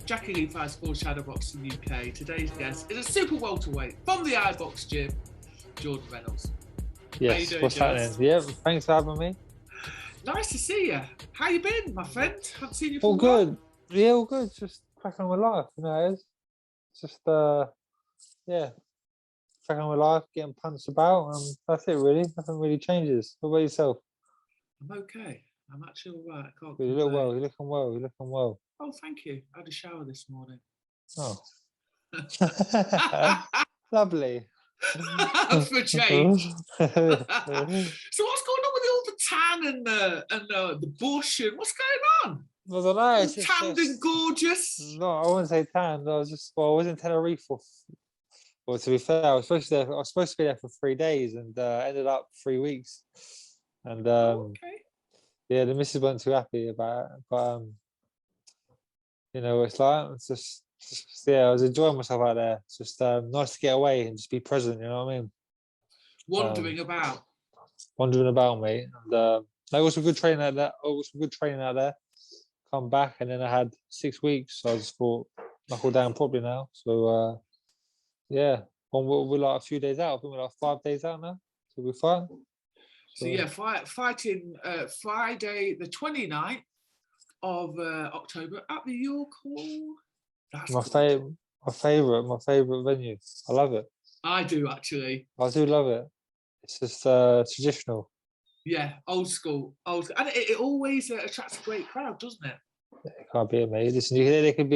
Jackie Lee fights for Shadowboxruk UK. Today's guest is a super welterweight from the iBox gym, Jordan Reynolds. Yes, how you doing, what's happening? Yeah, thanks for having me. Nice to see you. How you been, my friend? Haven't seen you for All a while. good. Yeah, all good. Just cracking on with life, you know. It's just yeah, cracking on with life, getting punched about, and that's it really. Nothing really changes. What about yourself? I'm okay. I'm actually all right. I can't You look complain. well. You're looking well. You're looking well. Oh, thank you. I had a shower this morning. Oh, lovely. For a change. So what's going on with all the tan and the bush and what's going on? I don't know. It's Tanned and gorgeous. No, I wouldn't say tan. I was in Tenerife for. Well, to be fair, I was supposed to be there for 3 days and ended up 3 weeks. And Okay. yeah, the missus wasn't too happy about it, but you know, it's like it's just yeah, I was enjoying myself out there. It's just nice to get away and just be present. You know what I mean? Wandering about. Wandering about, mate. And I got some good training out there. I got some good training out there. Come back, and then I had 6 weeks. So I just thought knuckle down properly now. So yeah, we're like a few days out. I think we're like 5 days out now. So we're fine. So yeah, fighting Friday the 29th of October at the York Hall. That's my favorite venue. I love it. I do actually. I do love it. It's just traditional. Yeah, old school, and it always attracts a great crowd, doesn't it? It can't be it, mate. Listen, there could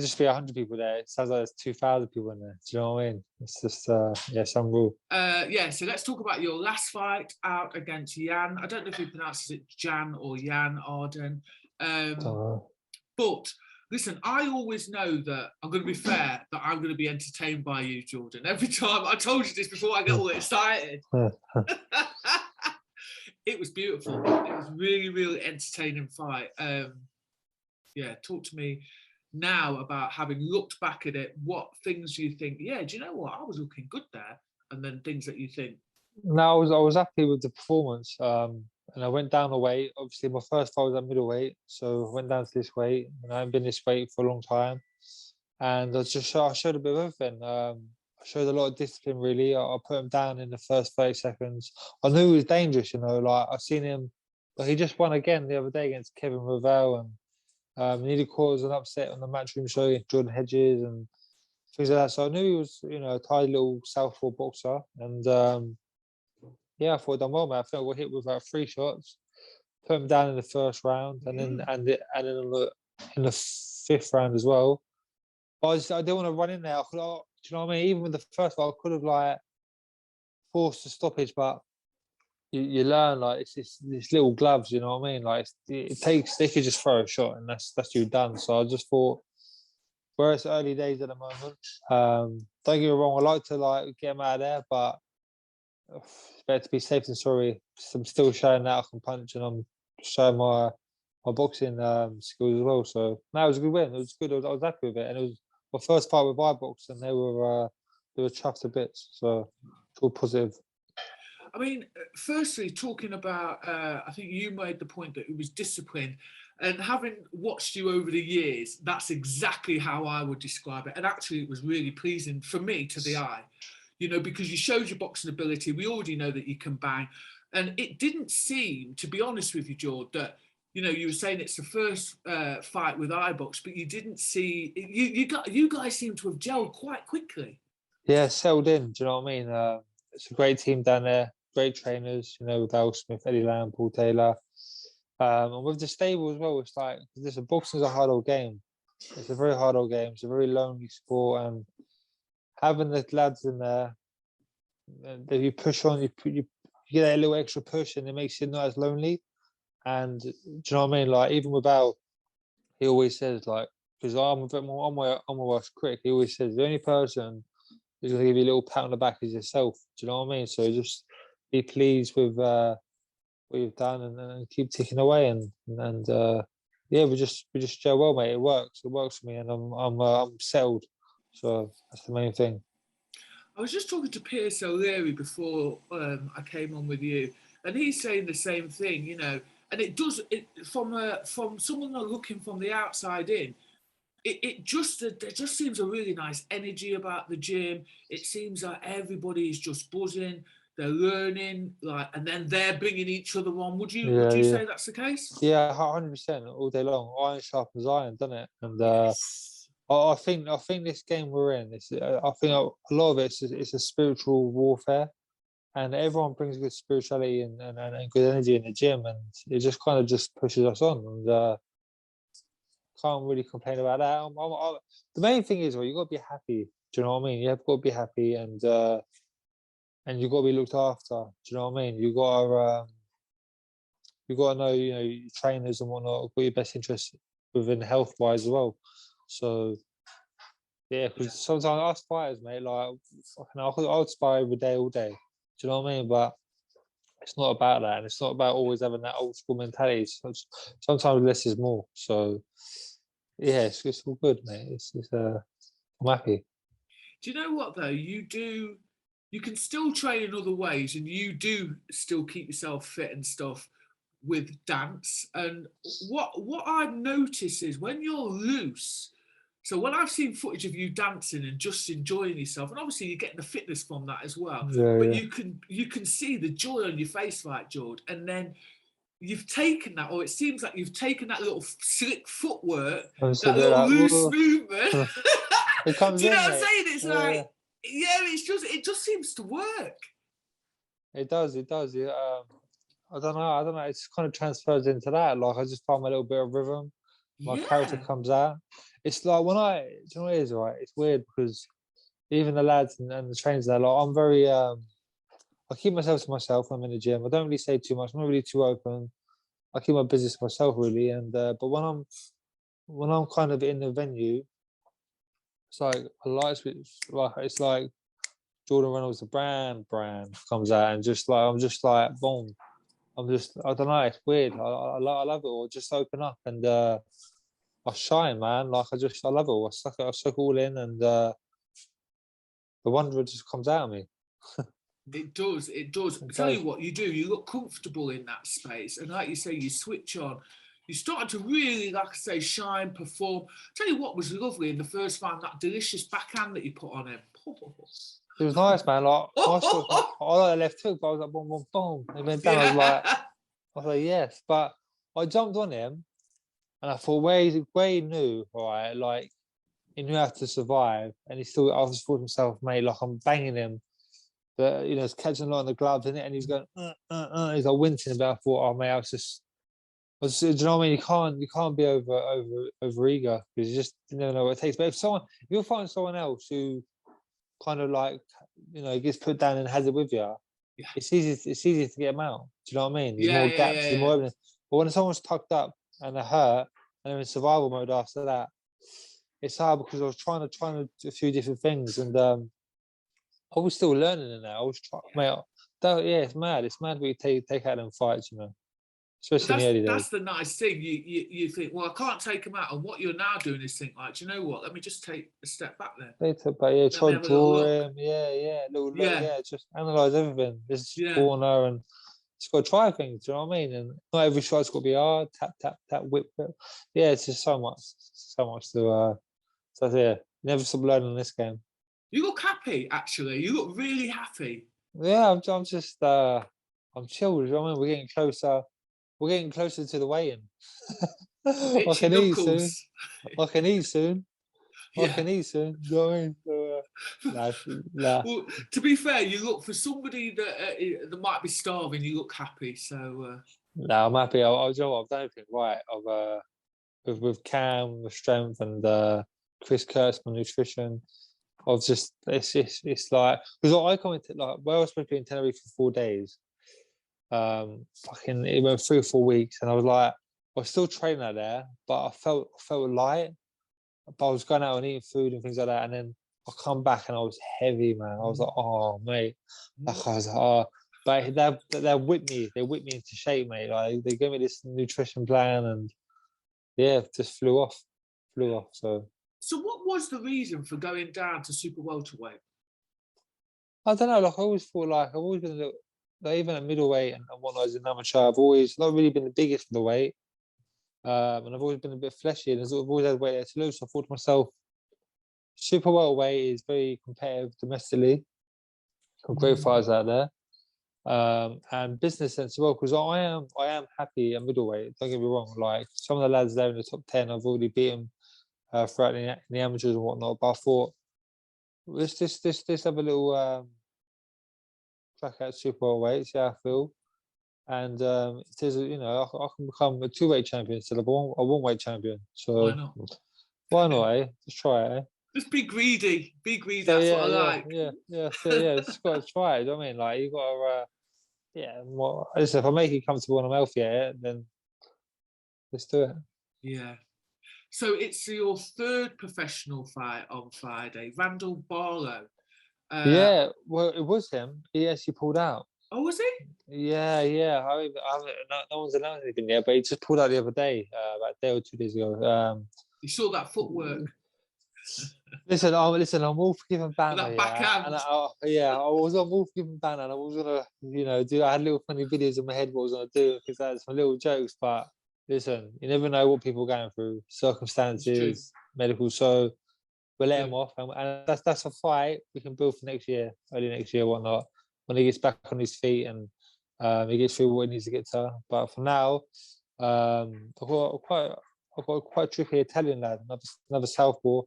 just be 100 people there. It sounds like there's 2,000 people in there. Do you know what I mean? It's just yeah, some rule. Yeah, so let's talk about your last fight out against Jan. I don't know if he pronounces it Jan or Jan Arden. But listen, I always know that I'm going to be fair, that I'm going to be entertained by you, Jordan. Every time, I told you this before I get all excited. It was beautiful. It was really, really entertaining fight. Yeah, talk to me now about having looked back at it. What things you think? Yeah, do you know what? I was looking good there, and then things that you think. No, I was happy with the performance. And I went down the weight. Obviously, my first fight was at middleweight, so I went down to this weight, and I haven't been this weight for a long time. And I showed a bit of everything. I showed a lot of discipline, really. I put him down in the first 30 seconds. I knew he was dangerous, you know. Like I've seen him, but he just won again the other day against Kevin Ravel, and nearly caused an upset on the Matchroom show against Jordan Hedges and things like that. So I knew he was, you know, a tidy little southpaw boxer, and yeah, I thought I'd done well, man. I think I got hit with about 3 shots, put him down in the first round, and then in the 5th round as well. But I didn't want to run in there. Do you know what I mean? Even with the first one, I could have like forced a stoppage, but you learn like it's this little gloves. You know what I mean? Like it takes, they could just throw a shot and that's you done. So I just thought, where it's early days at the moment. Don't get me wrong, I like to like get him out of there, but it's better to be safe than sorry. I'm still showing that I can punch, and I'm showing my boxing skills as well. So no, it was a good win. It was good. I was happy with it, and it was my first fight with iBox, and they were chuffed to bits. So it's all positive. I mean, firstly, talking about, I think you made the point that it was discipline. And having watched you over the years, that's exactly how I would describe it. And actually, it was really pleasing for me to the eye, you know, because you showed your boxing ability. We already know that you can bang. And it didn't seem, to be honest with you, George, that, you know, you were saying it's the first fight with iBox, but you didn't see, you guys seem to have gelled quite quickly. Yeah, settled in. Do you know what I mean? It's a great team down there, great trainers, you know, with Al Smith, Eddie Lamb, Paul Taylor. And with the stable as well, it's like, boxing is a hard old game. It's a very hard old game. It's a very lonely sport, and having the lads in there that you push on, you get a little extra push, and it makes you not as lonely. And do you know what I mean? Like even with Al, he always says like, because I'm my worst critic. He always says the only person who's going to give you a little pat on the back is yourself. Do you know what I mean? So just be pleased with what you've done, and keep ticking away, and yeah, we just gel well, mate. It works for me, and I'm settled. So that's the main thing. I was just talking to Pierce O'Leary before I came on with you, and he's saying the same thing, you know. and it does it from someone looking from the outside in. There just seems a really nice energy about the gym. It seems like everybody is just buzzing. They're learning, like, and then they're bringing each other on. Would you say that's the case? Yeah, 100% all day long. Iron sharpens iron, doesn't it? And Yes. I think this game we're in, I think a lot of it's a spiritual warfare, and everyone brings good spirituality and good energy in the gym, and it just kind of just pushes us on, and can't really complain about that. The main thing is, well, you got to be happy. Do you know what I mean? You have got to be happy, and you got to be looked after. Do you know what I mean? You got to know, you know, your trainers and whatnot, got your best interests within health wise as well. So yeah, because sometimes us fighters, mate, like I would spar every day, all day. Do you know what I mean? But it's not about that, and it's not about always having that old school mentality. Sometimes less is more. So yeah, it's all good, mate. I'm happy. Do you know what though? You can still train in other ways, and you do still keep yourself fit and stuff with dance. And what I've noticed is when you're loose. So when I've seen footage of you dancing and just enjoying yourself, and obviously you're getting the fitness from that as well, Yeah, but yeah. you can see the joy on your face, like George, and then you've taken that, or it seems like you've taken that little slick footwork, I'm just a that bit little like, loose whoa. movement. It comes Do you know in, what I'm mate. saying? It's Yeah, like, yeah, it just seems to work. it does. It does. Yeah. I don't know. I don't know. It just kind of transfers into that. Like I just find my little bit of rhythm. My character Yeah. comes out. It's like when do you know what it is, right? It's weird because even the lads and the trainers there, like I'm very I keep myself to myself when I'm in the gym. I don't really say too much. I'm not really too open. I keep my business to myself really. And but when I'm kind of in the venue, it's like a light switch. Like it's like Jordan Reynolds, the brand comes out, and just like I'm just like boom. I don't know. It's weird. I love it all. Just open up and I shine, man. Like I love it all. I suck it all in, and the wonder just comes out of me. It does. It does. I It tell you does. what, you do. You look comfortable in that space, and like you say, you switch on. You started to really, like I say, shine, perform. Tell you what was lovely in the first round, that delicious backhand that you put on him. It was nice, man. Like Oh, I like the left hook, but I was like boom, boom, boom. It went down. yeah. I was like yes, but I jumped on him, and I thought where he knew, all right, like he knew how to survive, and he still. I was thought to himself, mate, like I'm banging him. But you know, he's catching a lot of the gloves in it, and he's going, he's like wincing about. I thought, oh mate, do you know what I mean? You can't be over eager because you never know what it takes. But if you'll find someone else who kind of like, you know, gets put down and has it with you, Yeah. it's easy to get them out. Do you know what I mean? There's Yeah, more yeah, gaps, yeah, there's yeah. more evidence. But when someone's tucked up and they're hurt and they're in survival mode after that, it's hard because I was trying to do a few different things, and I was still learning in that. I was trying, mate. Yeah, it's mad. It's mad what you take out in fights, you know, But especially in the early days. that's the nice thing. You think, well, I can't take them out, and what you're now doing is think, like, do you know what? Let me just take a step back there. But yeah, Let me try to have a little draw look. him. Yeah, little look. Yeah, Yeah, just analyze everything. This yeah. corner and just got to try things. Do you know what I mean? And not every shot's got to be hard. Tap, tap, tap, whip, whip. Yeah, it's just so much to. So yeah, never stop learning in this game. You look happy, actually. You look really happy. Yeah, I'm just I'm chilled. You know what I mean? We're getting closer. We're getting closer to the weigh-in. I Itchy can eat soon. knuckles. I can eat soon. I Yeah. can eat soon. You know what I mean? So, nah. Well, to be fair, you look for somebody that might be starving. You look happy. So No, I'm happy. You know what, I've done everything right. I've with Cam, with strength, and Chris Kurtz, my nutrition. I've just it's like because I commented like where I was supposed to be in Tenerife for 4 days. Fucking it went 3 or 4 weeks, and I was like, I was still training out there, but I felt light. But I was going out and eating food and things like that, and then I come back and I was heavy, man. I was like, oh mate, like I was like, oh. But they whipped me into shape, mate. Like they gave me this nutrition plan, and yeah, just flew off. So so what was the reason for going down to super welterweight? I don't know. Like I always thought, like I've always been a little. like, even at middleweight and whatnot as an amateur, I've always not really been the biggest for the weight. And I've always been a bit fleshy, and I've always had weight there to lose. So I thought to myself, super welterweight is very competitive domestically. Got great fighters out there. And business sense as well, because I am happy at middleweight. Don't get me wrong. Like some of the lads there in the top 10, I've already beaten throughout in the amateurs and whatnot. But I thought let's have a little track out super welterweight, see how I feel. And it says, you know, I can become a 2-weight champion instead of a 1-weight champion. So Why not? Why not? Just try it. Just be greedy. Be greedy. So, that's yeah, what I like. Just got to try it. You know what I mean, like you got to. Listen, if I make it comfortable and I'm healthy at it, then let's do it. Yeah. So it's your third professional fight on Friday. Randall Barlow. Yeah, well, it was him. He actually pulled out. Oh, was he? Yeah. No one's announced anything yet, but he just pulled out the other day, about a day or 2 days ago. You saw that footwork. Listen, I'm all forgiving banner. That backhand. And I was all forgiving banner, and I was gonna, I had little funny videos in my head what I was gonna do because that's my little jokes. But listen, you never know what people are going through, circumstances, medical. So we'll let him off, and that's a fight we can build for next year, early next year, whatnot. When he gets back on his feet and he gets through what he needs to get to. But for now, I've got a quite tricky Italian lad, another southpaw.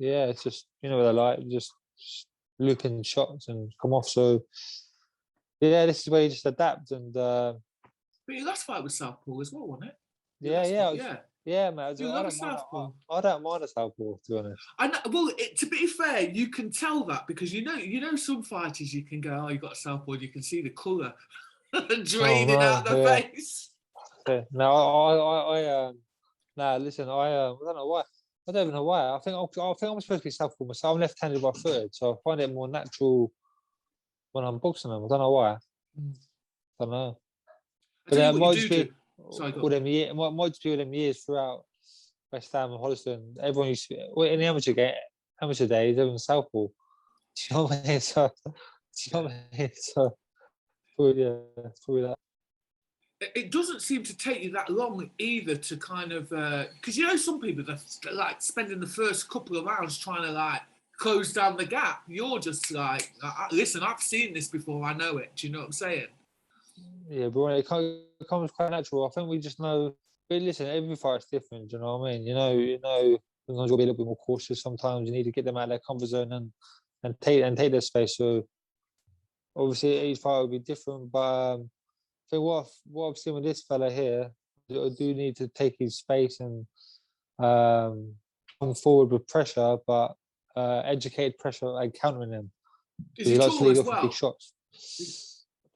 It's just what they like, just looping shots and come off. So this is where you just adapt and. But your last fight was southpaw as well, wasn't it? Yeah, mate. I don't mind a southpaw, to be honest. I know, well, to be fair, you can tell that because you know some fighters you can go, oh, you got a southpaw, you can see the colour draining out the face. Okay. Listen, I don't know why. I don't even know why. I think I'm supposed to be southpaw myself. I'm left-handed by footed, so I find it more natural when I'm boxing them. I don't know why. I don't know. But it might just be all them years throughout West Ham and Holliston. Everyone used to be, in the amateur days, everyone's southpaw. Do you know what I mean? So, probably that. It doesn't seem to take you that long either to kind of because some people that like spending the first couple of rounds trying to like close down the gap. You're just like, listen, I've seen this before, I know it. Do you know what I'm saying? Yeah, but when it comes quite natural, I think we just know. But listen, every fight's different. Do you know what I mean? You know. Sometimes you'll be a little bit more cautious. Sometimes you need to get them out of their comfort zone and take their space. So obviously each fight will be different, but. So what I've seen with this fella here, I do need to take his space and come forward with pressure, but educated pressure and countering him. Is he tall as well? Big shots.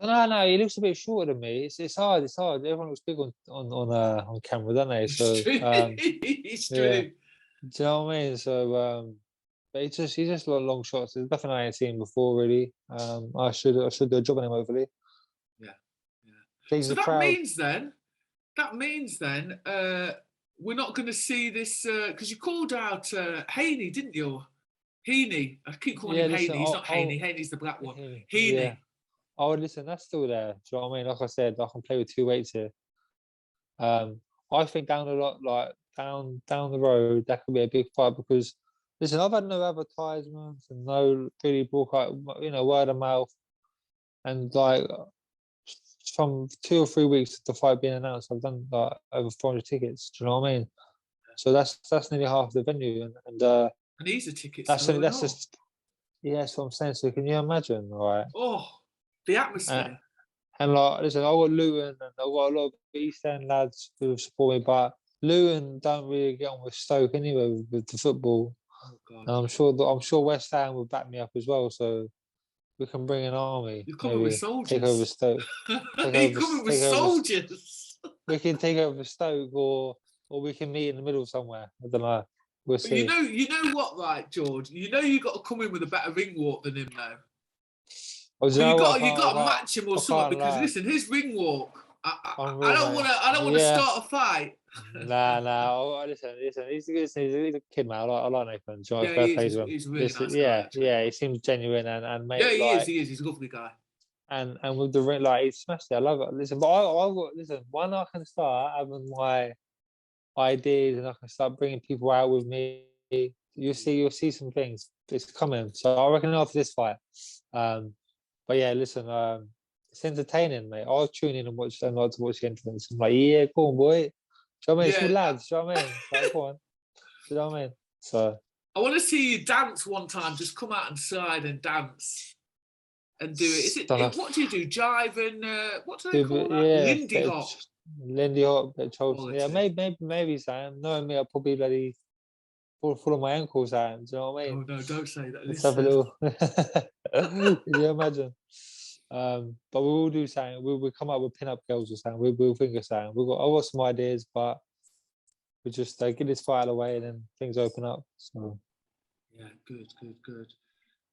No, he looks a bit shorter than me. It's hard. Everyone looks big on camera, don't they? So it's true. Yeah. Do you know what I mean? So but he's just long shots. There's nothing I ain't seen before really. I should do a job on him hopefully. So that means then we're not going to see this because you called out Heaney, didn't you? Heaney. I keep calling him Heaney. He's not Heaney. Heaney's the black one. Heaney. Yeah. Oh, listen, that's still there. Do you know what I mean? Like I said, I can play with 2 weights here. I think down the road that could be a big fight because listen, I've had no advertisements and no really broadcast, word of mouth, and like. From 2 or 3 weeks of the fight being announced, I've done like over 400 tickets. Do you know what I mean? So that's nearly half the venue, and these are tickets. That's just that's what I'm saying. So can you imagine, right? Oh, the atmosphere. And like, listen, I've got Luton and I've got a lot of East End lads who support me, but Luton don't really get on with Stoke anyway with the football. Oh God. And I'm sure West Ham will back me up as well. So. We can bring an army. You're coming with soldiers. Take over Stoke. You're coming with soldiers. We can take over Stoke, or we can meet in the middle somewhere. I don't know. We'll see. You know what, right, George? You know you got to come in with a better ring walk than him now. Oh, you got to match him or something because listen, his ring walk. I don't want to start a fight Nah. Listen. He's a kid, man. I like Nathan. Do you know what? Yeah, Fair he play is. to him. He's a really Listen, nice guy, yeah, actually. yeah. He seems genuine and Yeah, mate, he is. like, He is. He's a lovely guy. and with the ring, like, he smashed it. I love it. Listen, but I got listen. When I can start having my ideas and I can start bringing people out with me, you'll see some things. It's coming. So I reckon after this fight. Um, but yeah, listen, it's entertaining, mate. I'll tune in and watch and like to watch the entrance. I'm like, yeah, go on, boy. Do you know what I mean? It's all Yeah, lads, do you know what I mean? Like, go on. Do you know what I mean? So I want to see you dance one time. Just come out and side and dance and do it. Is don't know. what do you do? Jive and what do they call that? Yeah, Lindy hop. Lindy Hop, bit of Charlton. Yeah, Quality. maybe Sam. Knowing me, I'll probably bloody full of my ankles out. Do you know what I Oh mean? no, don't say that. Let's have a Listen. little. Can you imagine? But we will do something. We'll come up with pin-up girls or something. We'll think of something. I've got some ideas, but we just get this fight out of the way and then things open up. So Yeah, good.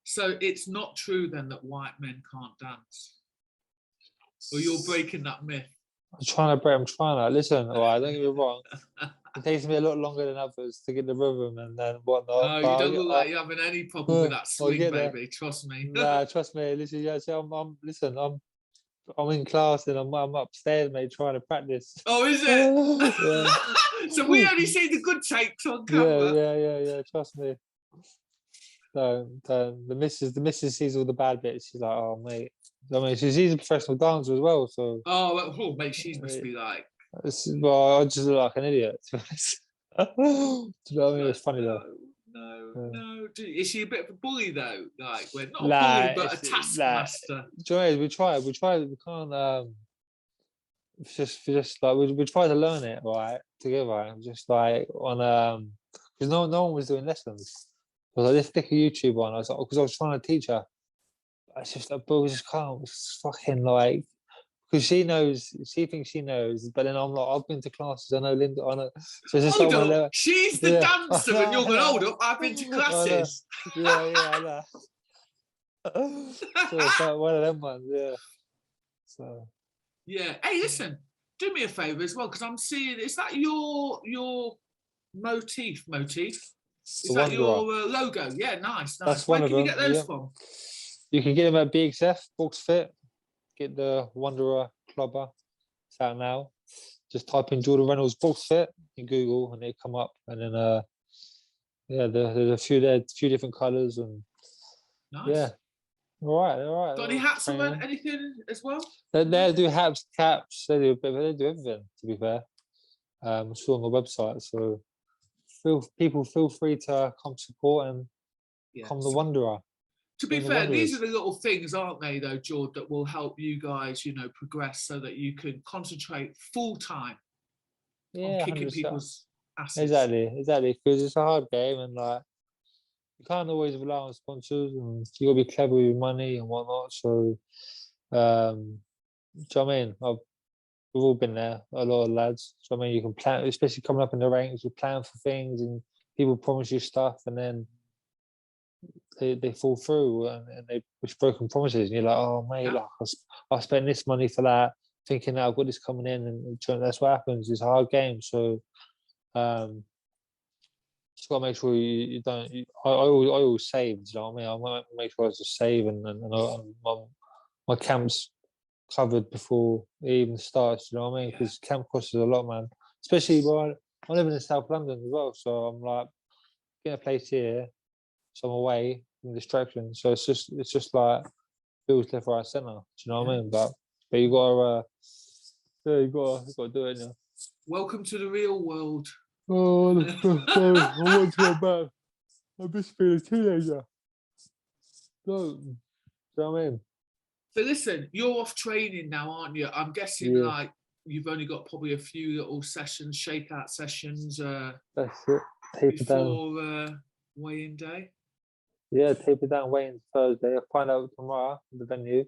So it's not true then that white men can't dance, or you're breaking that myth. I'm trying to listen. All right, don't get me wrong. It takes me a lot longer than others to get the rhythm and then whatnot. No, you But don't look like you're having any problem with that I'll swing, get there. baby. Trust me. Nah, trust me. Listen, yeah, see, listen. I'm in class and I'm upstairs, mate, trying to practice. Oh, is Yeah. it? So we only see the good takes on camera. Yeah. Trust me. The missus sees all the bad bits. She's like, oh mate. I mean, she's a professional dancer as well, so. Oh, mate, she must be like. Well, I just look like an idiot, to be honest. Do you know what I mean? It's funny though. No. Is she a bit of a bully though? Like, we're not a Nah, bully, but a taskmaster. Do you know what it is? We try. We can't. It's just like we try to learn it right together. Just like on because no one was doing lessons. I was like, let's stick a YouTube on. I was like, because I was trying to teach her. It's just like, but we just can't. It's fucking like because she thinks she knows, but then I'm like, I've been to classes. I know Linda. I know. So it's just Hold like one of up, she's the yeah, dancer, and you're going, hold up, I've been to I know. classes. I know. So it's like one of them ones, yeah. So Yeah. Hey, listen, do me a favour as well, because I'm seeing, is that your motif? Is that your logo? Yeah, nice. That's Where one of can you them. get those Yeah. from? You can get them at BXF, Box Fit. Get the Wanderer Clubber. It's out now. Just type in Jordan Reynolds Box Fit in Google and they come up. And then yeah, there's a few there, a few different colours and Nice. yeah. All right. Got any hats or anything as well? They do hats, caps. They do everything. To be fair, it's all on the website. So feel free to come support and come the Wanderer. To be fair, these are the little things, aren't they, though, George, that will help you guys, progress so that you can concentrate full time on kicking 100%. people's asses. Exactly. Because it's a hard game and like you can't always rely on sponsors and you gotta be clever with your money and whatnot. So do you know what I mean? We've all been there, a lot of lads. So I mean you can plan, especially coming up in the ranks, you plan for things and people promise you stuff and then they fall through and they push broken promises and you're like, oh mate, like I spent this money for that, thinking that I've got this coming in and that's what happens. It's a hard game. So just gotta make sure you don't. I always save. You know what I mean? I might make sure I just save and my camp's covered before it even starts. You know what I mean? Because camp costs us a lot, man. Especially where I'm living in South London as well, so I'm like getting a place here, so I'm away from distraction. So it's just like bills left, right, centre. Do you know what I mean? But you gotta you gotta do it. Welcome to the real world. Oh, I want to go back. I'm just being a teenager. No, do you know what I mean? But listen, you're off training now, aren't you? I'm guessing like you've only got probably a few little sessions, shakeout sessions. That's it. Taper before weigh-in day. Yeah, taper down weigh-in Thursday. I'll find out tomorrow at the venue.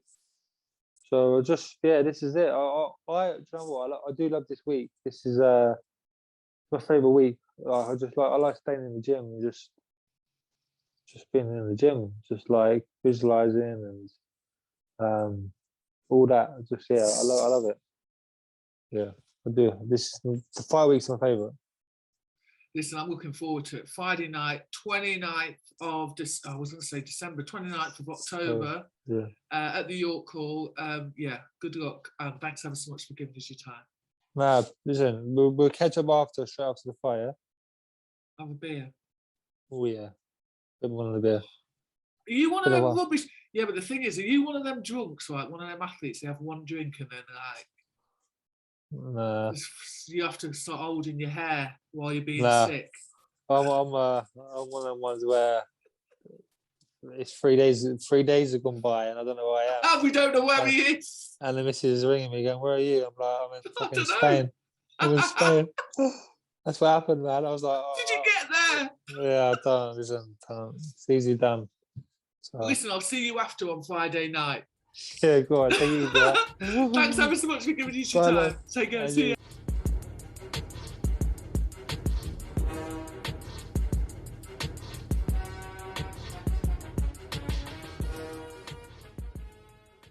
So this is it. Do you know what? I do love this week. This is my favourite week. Like I like staying in the gym and just being in the gym, just like visualizing and all that. I love it. Yeah. I do. The 5 weeks my favourite. Listen, I'm looking forward to it. Friday night, 29th of I was going to say December, 29th of October, at the York Hall. Yeah, good luck. Thanks ever so much for giving us your time. Nah, listen, we'll catch up straight after the fight, yeah? Have a beer. Oh, yeah. Bit more than a beer. Are you one of them rubbish? Yeah, but the thing is, are you one of them drunks, like one of them athletes? They have one drink and then Nah. you have to start holding your hair while you're being sick. I'm one of them ones where it's 3 days. 3 days have gone by and I don't know where I am. And we don't know where he is. And the missus is ringing me, going, "Where are you?" I'm like, "I'm in fucking Spain." I'm in Spain. That's what happened, man. I was like, "Did you get there?" Yeah, I don't. Listen, it's easy done. So. Listen, I'll see you after on Friday night. Yeah, go on. Take it easy. Thanks ever so much for giving us your time. Take care. See ya.